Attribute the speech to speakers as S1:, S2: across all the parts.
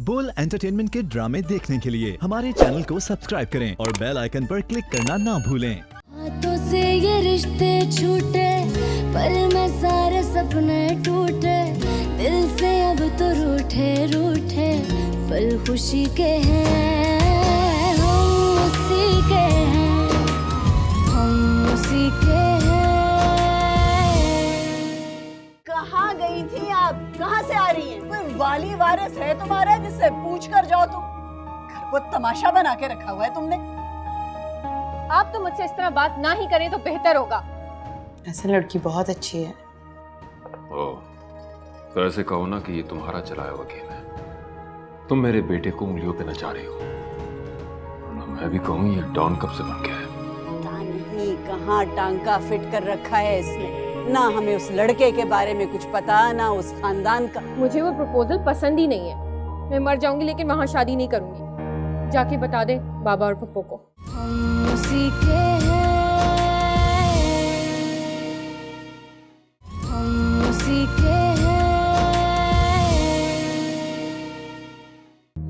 S1: बोल एंटरटेनमेंट के ड्रामे देखने के लिए हमारे चैनल को सब्सक्राइब करें और बेल आइकन पर क्लिक करना ना भूलें।
S2: हाथों से ये रिश्ते छूटे पर मैं सारे सपने टूटे, दिल से अब तो रूठे रूठे पल खुशी के हैं, हम उसी के हैं, हम उसी के हैं।
S3: कहाँ गई थी आप? कहाँ से आ रही हैं? कोई वाली वारिस है तुम्हारा जिससे पूछ कर जाओ तुम? घर को तमाशा बना के रखा हुआ है तुमने।
S4: आप तो मुझसे इस तरह बात ना ही करें तो बेहतर होगा।
S5: ऐसा लड़की बहुत अच्छी है।
S6: ओह, तो ऐसे कहो ना कि ये तुम्हारा चलाया हुआ गेम है। तुम मेरे बेटे को उंगलियों पे नचा रही हो, वरना मैं भी कहूँ ये डॉन कब से बन गया है।
S3: पता नहीं कहाँ टांका फिट कर रखा है इसने। ना हमें उस लड़के के बारे में कुछ पता, ना उस खानदान का।
S4: मुझे वो प्रपोजल पसंद ही नहीं है। मैं मर जाऊंगी लेकिन वहां शादी नहीं करूंगी। जाके बता दे बाबा और पप्पू को।
S2: हम उसी के हैं, हम उसी के हैं।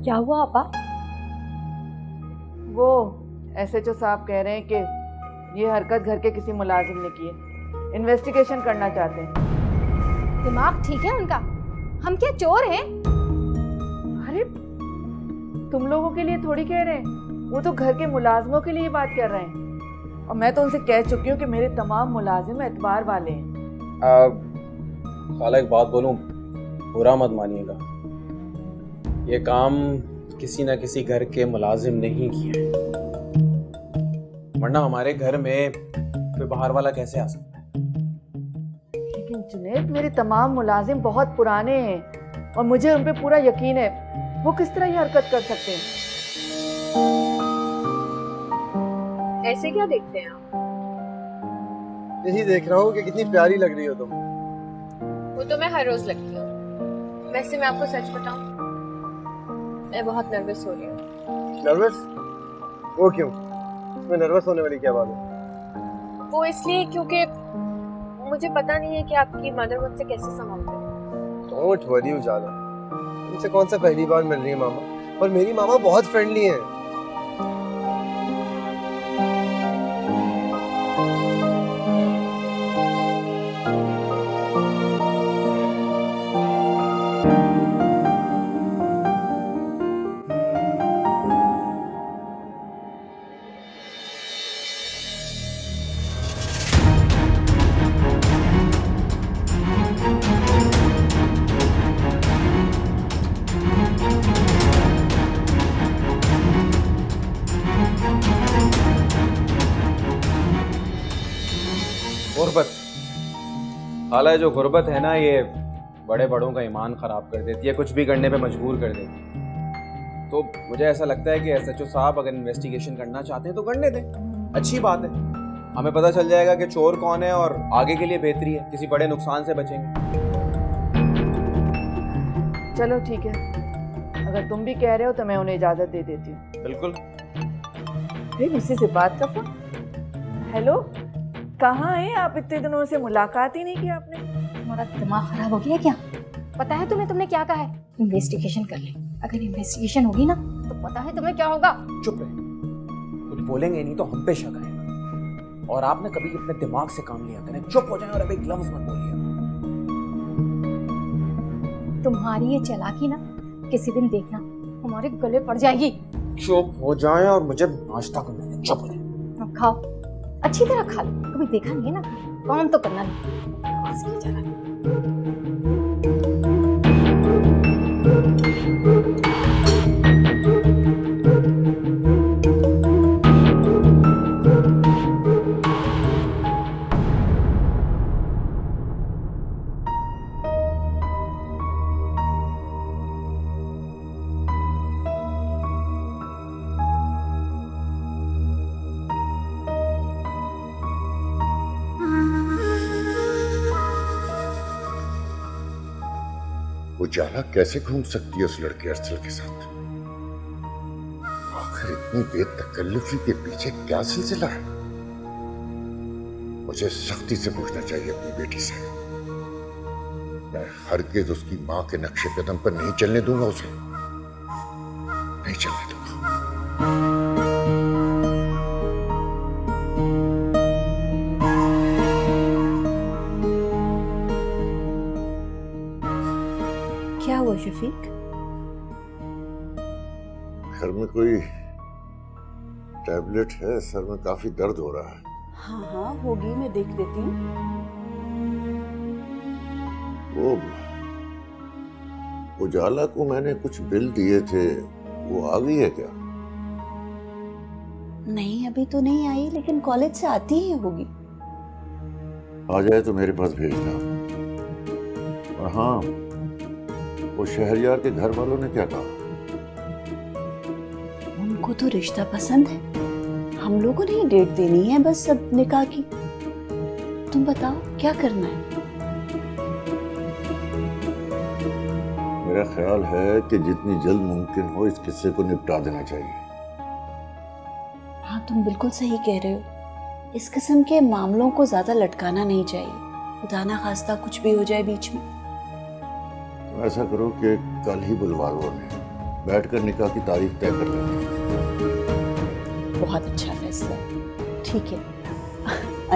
S4: क्या हुआ आपा?
S7: वो एसएचओ साहब कह रहे हैं कि ये हरकत घर के किसी मुलाजिम ने की है। इन्वेस्टिगेशन करना चाहते हैं।
S4: दिमाग ठीक है उनका? हम क्या चोर हैं?
S7: अरे तुम लोगों के लिए थोड़ी कह रहे हैं, वो तो घर के मुलाजिमों के लिए बात कर रहे हैं। और मैं तो उनसे कह चुकी हूँ कि मेरे तमाम मुलाजिम एतबार वाले हैं।
S8: खाला एक बात बोलूं, बुरा मत मानिएगा, ये काम किसी ना किसी घर के मुलाजिम ने ही किया है, वरना हमारे घर में कोई बाहर वाला कैसे आ सकता है।
S7: लेकिन जुनैद, मेरे तमाम मुलाजिम बहुत पुराने हैं और मुझे उन पे पूरा यकीन है। वो किस तरह ये हरकत कर सकते हैं?
S4: ऐसे क्या देखते हैं आप?
S9: यही देख रहा हूँ कि कितनी प्यारी लग रही हो तुम।
S4: वो तो मैं हर रोज लगती हूँ। वैसे मैं आपको सच बताऊं, मैं बहुत नर्वस हो रही हूँ।
S9: नर्वस? वो क्यों? इसमें नर्वस होने वाली क्या बात है?
S4: वो इसलिए क्योंकि मुझे पता नहीं है कि आपकी मदर मुझसे कैसे संभालते हैं।
S9: डोंट वरी उजाला, तुमसे कौन सा पहली बार मिल रही है मामा, और मेरी मामा बहुत फ्रेंडली है।
S8: गुर्बत, खाला जो गुर्बत है ना, ये बड़े बड़ों का ईमान खराब कर देती है, कुछ भी करने पे मजबूर कर देती है। तो मुझे ऐसा लगता है कि एसएचओ साहब अगर इन्वेस्टिगेशन करना चाहते हैं तो करने दें, अच्छी बात है। हमें पता चल जाएगा कि चोर कौन है और आगे के लिए बेहतरी है, किसी बड़े नुकसान से बचेंगे।
S7: चलो ठीक है, अगर तुम भी कह रहे हो तो मैं उन्हें इजाजत दे देती हूँ।
S8: बिल्कुल।
S7: किसी से बात का फोन। हेलो, कहाँ हैं आप? इतने दिनों से मुलाकात ही नहीं की आपने।
S10: तुम्हारा दिमाग खराब हो गया क्या? पता है तुम्हें, तुमने क्या कहा है? इन्वेस्टिगेशन कर ले। अगर इन्वेस्टिगेशन होगी ना तो पता है तुम्हें क्या होगा।
S8: चुप रहे, कुछ बोलेंगे नहीं तो हम पे शक आएगा। और आपने कभी अपने दिमाग से काम लिया करें, चुप हो जाए और अब एक लफ्ज मत बोलिए।
S10: तुम्हारी ये चालाकी ना किसी दिन देखना हमारे गले पड़ जाएगी।
S8: चुप हो जाए और मुझे नाश्ता करने दें। चुप हो जाए।
S10: अब खाओ, अच्छी तरह खा लो। कभी देखा नहीं है ना, काम तो करना नहीं। आवाज नहीं चला।
S11: उजाला कैसे घूम सकती है उस लड़के अरसल के साथ? आखिर इतनी बेतकल्लुफी के पीछे क्या सिलसिला है? मुझे सख्ती से पूछना चाहिए अपनी बेटी से। मैं हरगिज उसकी मां के नक्शे कदम पर नहीं चलने दूंगा उसे। नहीं चलने दूंगा।
S3: क्या हुआ शफीक?
S11: घर में कोई टैबलेट है? सर में काफी दर्द हो रहा है।
S3: हाँ हाँ होगी, मैं देख देती हूँ।
S11: वो उजाला को मैंने कुछ बिल दिए थे, वो आ गई है क्या?
S3: नहीं अभी तो नहीं आई, लेकिन कॉलेज से आती ही होगी।
S11: आ जाए तो मेरे पास भेजना। और हाँ, वो शहरयार के घर वालों ने क्या कहा?
S3: उनको तो रिश्ता पसंद है, हम लोगों ने ही डेट देनी है बस सब निकाह की। तुम बताओ क्या करना है?
S11: मेरा ख्याल है कि जितनी जल्द मुमकिन हो इस किस्से को निपटा देना चाहिए।
S3: हाँ तुम बिल्कुल सही कह रहे हो, इस किस्म के मामलों को ज्यादा लटकाना नहीं चाहिए, खुदा ना खास्ता कुछ भी हो जाए बीच में।
S11: तो ऐसा करो कि कल ही बुलवा लो उन्हें, बैठकर निकाह की तारीख तय कर लेंगे।
S3: बहुत अच्छा फैसला, ठीक है।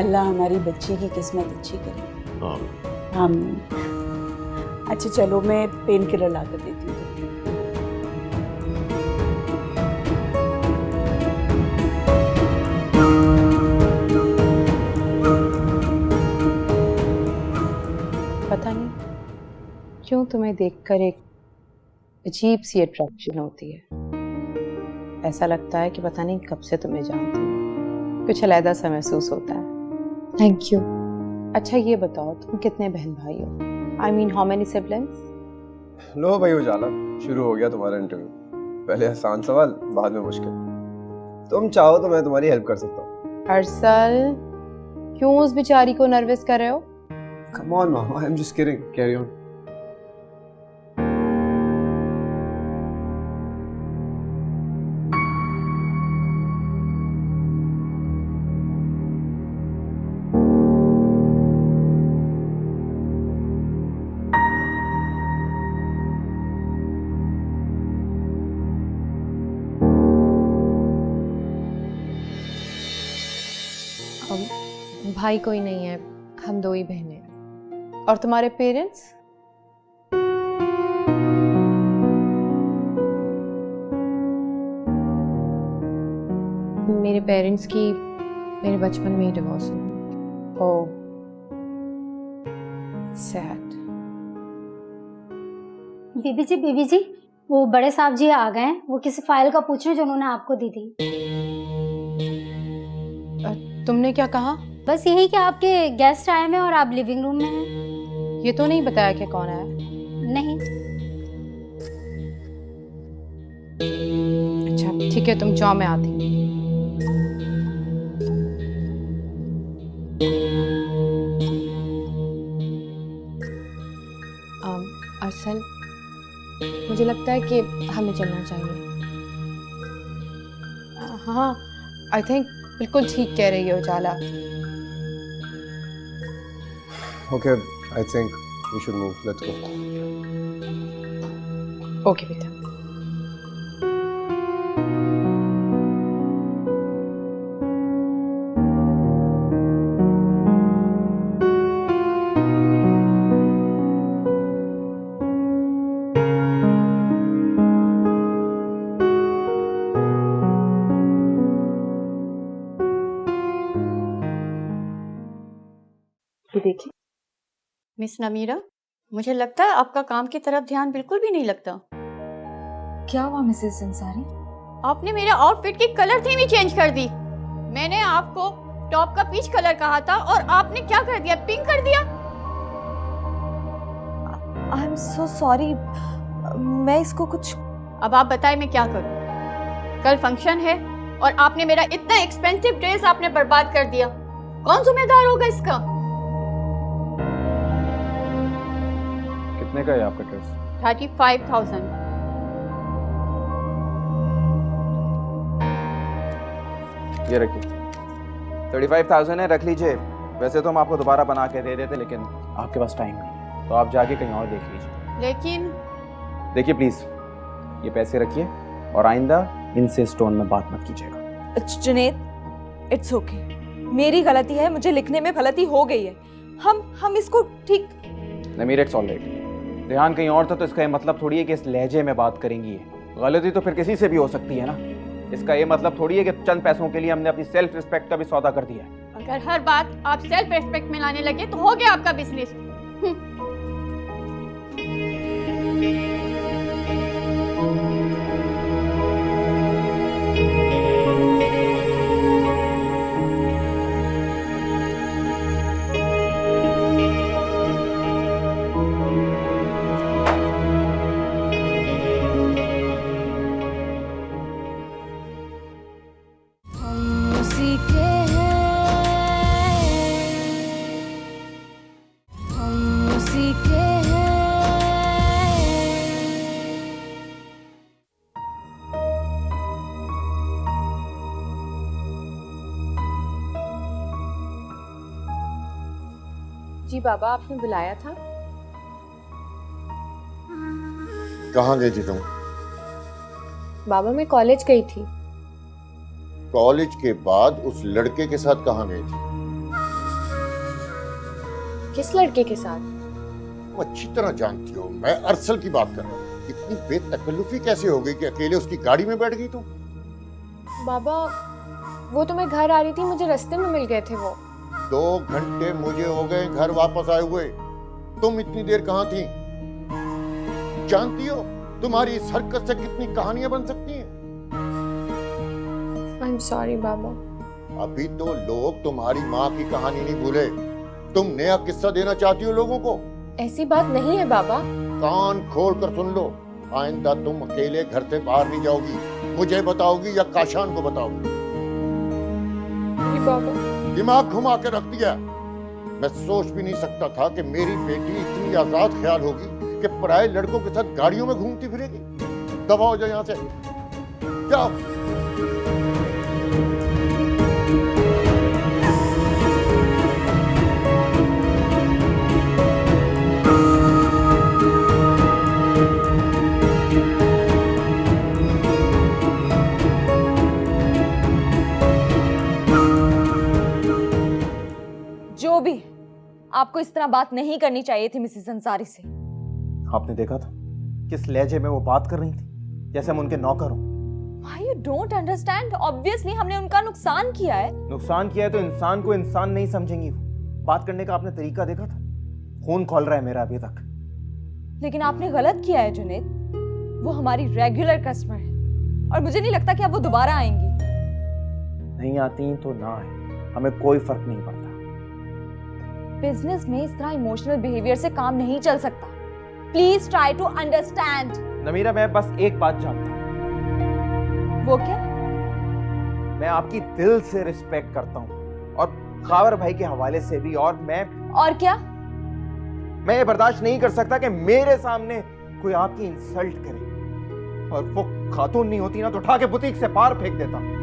S3: अल्लाह हमारी बच्ची की किस्मत अच्छी करे।
S11: हाँ।
S3: हम अच्छा चलो मैं पेन किलर ला कर देती हूँ।
S5: पता नहीं क्यों तुम्हें देखकर एक अजीब सी अट्रैक्शन होती है। ऐसा लगता है कि पता नहीं कब से तुम्हें जानती हूँ, कुछ अलग सा महसूस होता है। Thank you. अच्छा ये बताओ तुम कितने बहन भाई हो? I mean, how many siblings?
S9: लो भाई उजाला, शुरू हो गया तुम्हारा इंटरव्यू। पहले आसान सवाल, बाद में मुश्किल। तुम चाहो तो मैं तुम्हारी हेल्प कर सकता हूँ।
S5: अर्सल, क्यों उस बेचारी को नर्वस कर रहे हो?
S9: Come on mama, I'm just kidding. Carry on.
S5: भाई कोई नहीं है, हम दो ही बहनें। और तुम्हारे पेरेंट्स? मेरे पेरेंट्स की मेरे बचपन में ही डिवोर्स हुआ। ओह, सैड।
S10: बीबी जी वो बड़े साहब जी आ गए हैं, वो किसी फाइल का पूछ रहे हैं जो उन्होंने आपको दी थी।
S5: तुमने क्या कहा?
S10: बस यही कि आपके गेस्ट आए हैं और आप लिविंग रूम में हैं।
S5: ये तो नहीं बताया कि कौन आया?
S10: नहीं।
S5: अच्छा ठीक है, तुम जाओ, मैं आती हूँ। अरसल, मुझे लगता है कि हमें चलना चाहिए। हाँ, आई थिंक बिल्कुल ठीक कह रही है उजाला।
S9: Okay, I think we should move. Let's go.
S5: Okay बेटा।
S3: देखिए
S12: मिस नमीरा, मुझे लगता है आपका काम की तरफ ध्यान बिल्कुल भी नहीं लगता।
S10: क्या हुआ मिसेस अंसारी?
S12: आपने मेरे आउटफिट की कलर थीम ही चेंज कर दी। मैंने आपको टॉप का पीच कलर कहा था और आपने क्या कर दिया, पिंक कर दिया।
S3: आई एम सो सॉरी, मैं इसको कुछ।
S12: अब आप बताएं मैं क्या करूं? कल फंक्शन है और आपने मेरा इतना एक्सपेंसिव ड्रेस आपने बर्बाद कर दिया। कौन जिम्मेदार होगा इसका?
S8: कितने का है आपका ड्रेस?
S12: 35,000।
S8: ये रखिए। 35,000 है, रख लीजिए। वैसे तो हम आपको दोबारा बना के दे देते, लेकिन आपके पास टाइम नहीं है, तो आप जाके कहीं और देख लीजिए।
S12: लेकिन
S8: देखिए प्लीज, ये पैसे रखिए, और आइंदा इनसे इस टोन में बात मत कीजिएगा।
S13: जुनैद, इट्स ओके, मेरी गलती है, मुझे लिखने में गलती हो गई है। हम इसको ठीक।
S8: नमीर, इट्स ऑलराइट। ध्यान कहीं और था तो इसका ये मतलब थोड़ी है कि इस लहजे में बात करेंगी ये। गलती तो फिर किसी से भी हो सकती है ना। इसका ये मतलब थोड़ी है कि चंद पैसों के लिए हमने अपनी सेल्फ रिस्पेक्ट का भी सौदा कर दिया है।
S12: अगर हर बात आप सेल्फ रिस्पेक्ट में लाने लगे तो हो गया आपका बिजनेस।
S2: उसी के हैं, हम उसी के हैं।
S4: जी बाबा, आपने बुलाया था?
S11: कहाँ गई थी तुम?
S4: बाबा, मैं कॉलेज गई थी।
S11: कॉलेज के बाद उस लड़के के साथ कहाँ गई थी?
S4: किस लड़के के साथ?
S11: तुम अच्छी तरह जानती हो मैं अरसल की बात कर रहा हूँ। इतनी बेतकल्लुफी कैसे हो गई कि अकेले उसकी गाड़ी में बैठ गई तुम?
S4: बाबा, वो तो मैं घर आ रही थी, मुझे रास्ते में मिल गए थे वो।
S11: 2 घंटे मुझे हो गए घर वापस आए हुए। तुम इतनी देर कहाँ थी? जानती हो तुम्हारी इस हरकत से कितनी कहानियां बन सकती हैं।
S4: I'm sorry बाबा।
S11: अभी तो लोग तुम्हारी माँ की कहानी नहीं भूले। तुम नया किस्सा देना चाहती हो लोगों को?
S4: ऐसी बात नहीं है बाबा।
S11: कान खोल कर सुन लो, आइंदा तुम अकेले घर से बाहर नहीं जाओगी। मुझे बताओगी या काशान को बताओगी?
S4: बाबा,
S11: दिमाग घुमा के रख दिया। मैं सोच भी नहीं सकता था कि मेरी बेटी इतनी आजाद ख्याल होगी कि पराये लड़कों के साथ गाड़ियों में घूमती फिरेगी। दफा हो जाओ यहाँ से, जाओ।
S13: जो भी, आपको इस तरह बात नहीं करनी चाहिए थी मिसेस अंसारी से।
S8: आपने देखा था किस लहजे में वो बात कर रही थी, जैसे हम उनके नौकर हों।
S13: You don't understand? Obviously हमने उनका नुकसान किया है।
S8: नुकसान किया है तो इंसान को इंसान नहीं समझेंगी। बात करने का आपने तरीका देखा था? खून खोल रहा है मेरा अभी तक।
S13: लेकिन आपने गलत किया है जुनैद, वो हमारी रेगुलर कस्टमर है और मुझे नहीं लगता कि अब वो दोबारा आएंगी।
S8: नहीं आती तो ना आए, हमें कोई फर्क नहीं पड़ता।
S13: बिजनेस में इस तरह इमोशनल बिहेवियर से काम नहीं चल सकता। Please try to understand.
S8: Namira, मैं बस एक बात जानता हूँ।
S13: वो क्या?
S8: मैं आपकी दिल से रिस्पेक्ट करता हूँ और खावर भाई के हवाले से भी। और
S13: क्या?
S8: मैं ये बर्दाश्त नहीं कर सकता कि मेरे सामने कोई आपकी इंसल्ट करे। और वो खातून नहीं होती ना तो उठा के बुटीक से बाहर फेंक देता।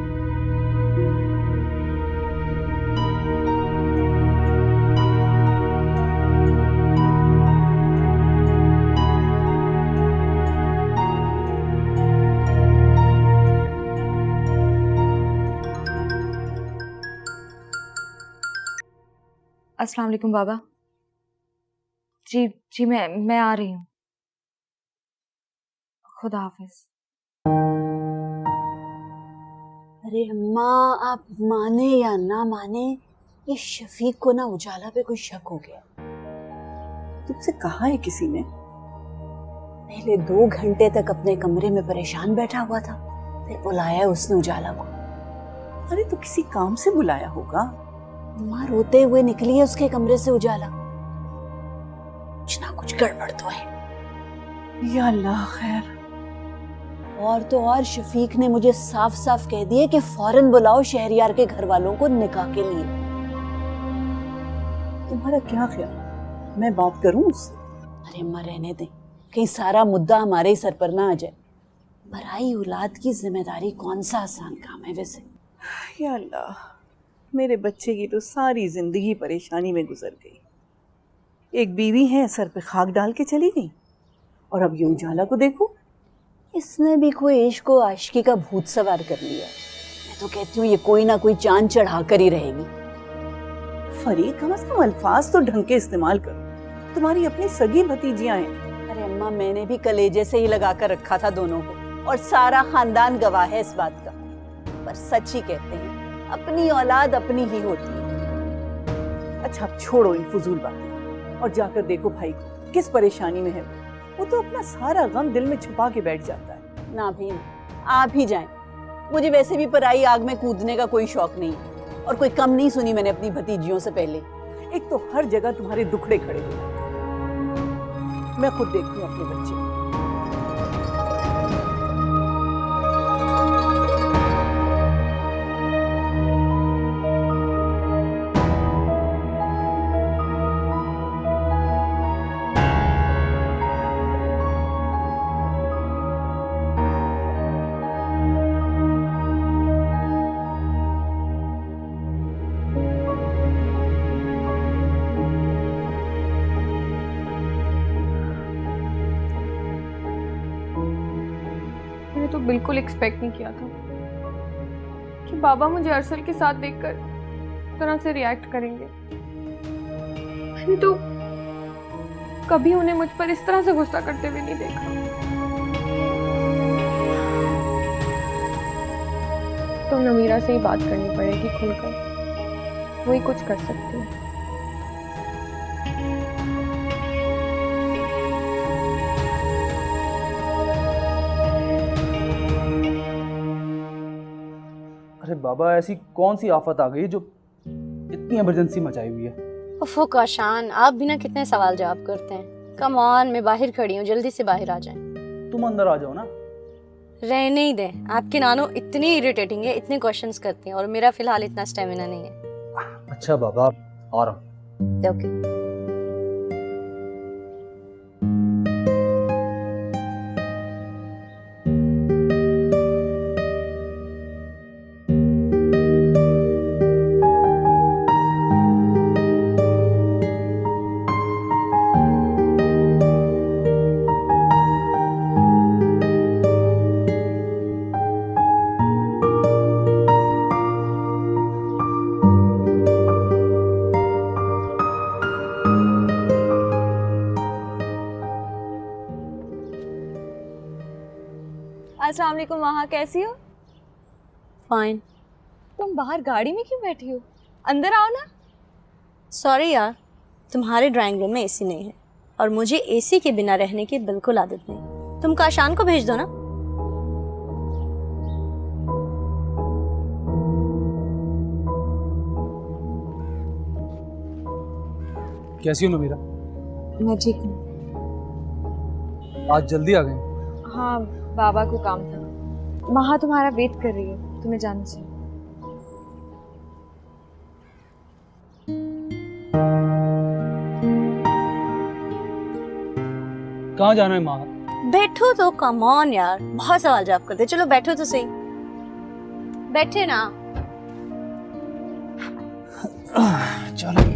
S13: अस्सलाम वालेकुम बाबा। जी मैं आ रही हूँ। खुदा हाफिज।
S3: अरे अम्मा, आप माने या ना माने, ये शफीक को ना उजाला पे कोई शक हो गया। तुमसे कहा है किसी ने? पहले 2 घंटे तक अपने कमरे में परेशान बैठा हुआ था, फिर बुलाया उसने उजाला को। अरे तो किसी काम से बुलाया होगा। माँ रोते हुए निकली है उसके कमरे से उजाला। कुछ ना कुछ गड़बड़ तो है। या अल्लाह खैर। और तो और शफीक ने मुझे साफ साफ कह दिए कि फौरन बुलाओ शहरयार के घर वालों को निकाह के लिए। तुम्हारा क्या ख्याल, मैं बात करूं उससे? अरे अम्मा रहने दें, कहीं सारा मुद्दा हमारे ही सर पर ना आ जाए। पराई औलाद की जिम्मेदारी कौन सा आसान काम है वैसे।
S14: या अल्लाह, मेरे बच्चे की तो सारी जिंदगी परेशानी में गुजर गई। एक बीवी है, सर पे खाक डाल के चली गई, और अब ये उजाला को देखो,
S3: इसने भी कोई इश्क को आशिकी का भूत सवार कर लिया। मैं तो कहती हूँ ये कोई ना कोई चांद चढ़ा कर ही रहेगी।
S14: फरीद, कम से कम अल्फाज तो ढंग के इस्तेमाल करो, तुम्हारी अपनी सगी भतीजियां हैं।
S3: अरे अम्मा, मैंने भी कलेजे से ही लगा कर रखा था दोनों को, और सारा खानदान गवाह है इस बात का। पर सच ही कहते हैं, अपनी औलाद अपनी ही होती है।
S14: अच्छा, अब छोड़ो इन फजूल बातें और जाकर देखो भाई को, किस परेशानी में है वो तो अपना सारा गम दिल में छुपा के बैठ जाता है।
S3: ना भी आप ही जाएं। मुझे वैसे भी पराई आग में कूदने का कोई शौक नहीं, और कोई कम नहीं सुनी मैंने अपनी भतीजियों से पहले।
S14: एक तो हर जगह तुम्हारे दुखड़े खड़े हो जाते हैं। मैं खुद देखती हूँ अपने बच्चे।
S4: तो बिल्कुल एक्सपेक्ट नहीं किया था कि बाबा मुझे अरसल के साथ देखकर इस तरह से रिएक्ट करेंगे। मैंने तो कभी उन्हें मुझ पर इस तरह से गुस्सा करते हुए नहीं देखा। तो नमीरा से ही बात करनी पड़ेगी खुलकर, वही कुछ कर सकती है।
S15: अरे बाबा, ऐसी कौन सी आफत आ गई जो इतनी इमरजेंसी मचाई हुई है?
S12: उफ़ो काशान, आप भी ना कितने सवाल जवाब करते हैं। कम ऑन, मैं बाहर खड़ी हूँ, जल्दी से बाहर आ जाएं।
S15: तुम अंदर आ जाओ ना।
S12: रहने ही दें, आपकी नानो इतनी इरिटेटिंग है, इतने क्वेश्चंस करती हैं, और मेरा फिलहाल इतना स्टेमिना नहीं है।
S15: अच्छा बाबा, आ रहा हूँ।
S12: ओके।
S13: अस्सलाम वालेकुम, वहाँ कैसी हो?
S12: फाइन।
S13: तुम बाहर गाड़ी में क्यों बैठी हो? अंदर आओ ना।
S12: सॉरी यार, तुम्हारे ड्राइंग रूम में एसी नहीं है, और मुझे एसी के बिना रहने की बिल्कुल आदत नहीं। तुम काशान को भेज दो ना।
S15: कैसी हो नमीरा?
S13: मैं ठीक हूँ।
S15: आज जल्दी आ गए?
S13: हाँ, बाबा को काम था। वहाँ तुम्हारा वेट कर रही है, तुम्हें जाना चाहिए।
S15: कहाँ जाना है माँ?
S12: बैठो तो, कम ऑन यार, बहुत सवाल जवाब करते। चलो बैठो तो सही। बैठे ना।
S15: चलो।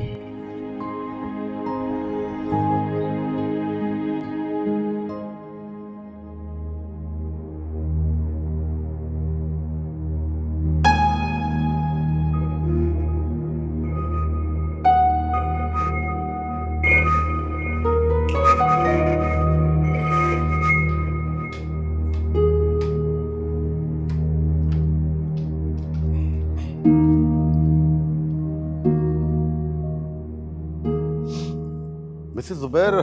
S11: मिसेस जुबैर,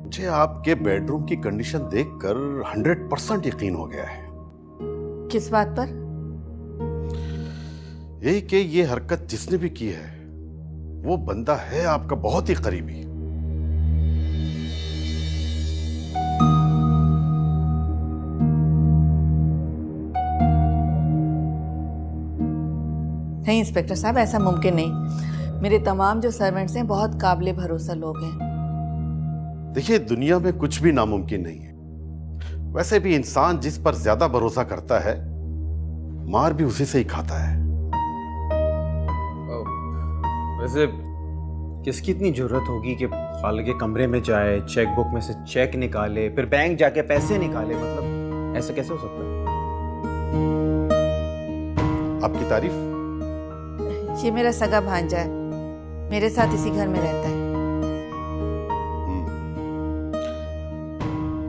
S11: मुझे आपके बेडरूम की कंडीशन देखकर 100% यकीन हो गया है।
S7: किस बात पर?
S11: यही कि ये हरकत जिसने भी की है वो बंदा है आपका बहुत ही करीबी।
S7: नहीं इंस्पेक्टर साहब, ऐसा मुमकिन नहीं। मेरे तमाम जो सर्वेंट्स हैं बहुत काबिले भरोसा लोग हैं।
S11: देखिए, दुनिया में कुछ भी नामुमकिन नहीं है। वैसे भी इंसान जिस पर ज्यादा भरोसा करता है, मार भी उसी से ही खाता है।
S8: वैसे किसकी इतनी जरूरत होगी कि खाल के कमरे में जाए, चेकबुक में से चेक निकाले, फिर बैंक जाके पैसे निकाले? मतलब ऐसा कैसे हो सकता है?
S11: आपकी तारीफ?
S7: ये मेरा सगा भांजा है, मेरे साथ इसी घर में रहता है।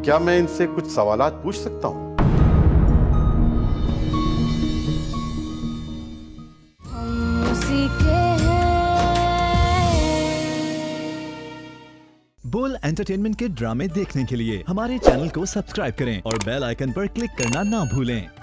S11: क्या मैं इनसे कुछ सवालात पूछ सकता हूँ?
S2: उसी के
S1: बोल एंटरटेनमेंट के ड्रामे देखने के लिए हमारे चैनल को सब्सक्राइब करें और बेल आइकन पर क्लिक करना ना भूलें।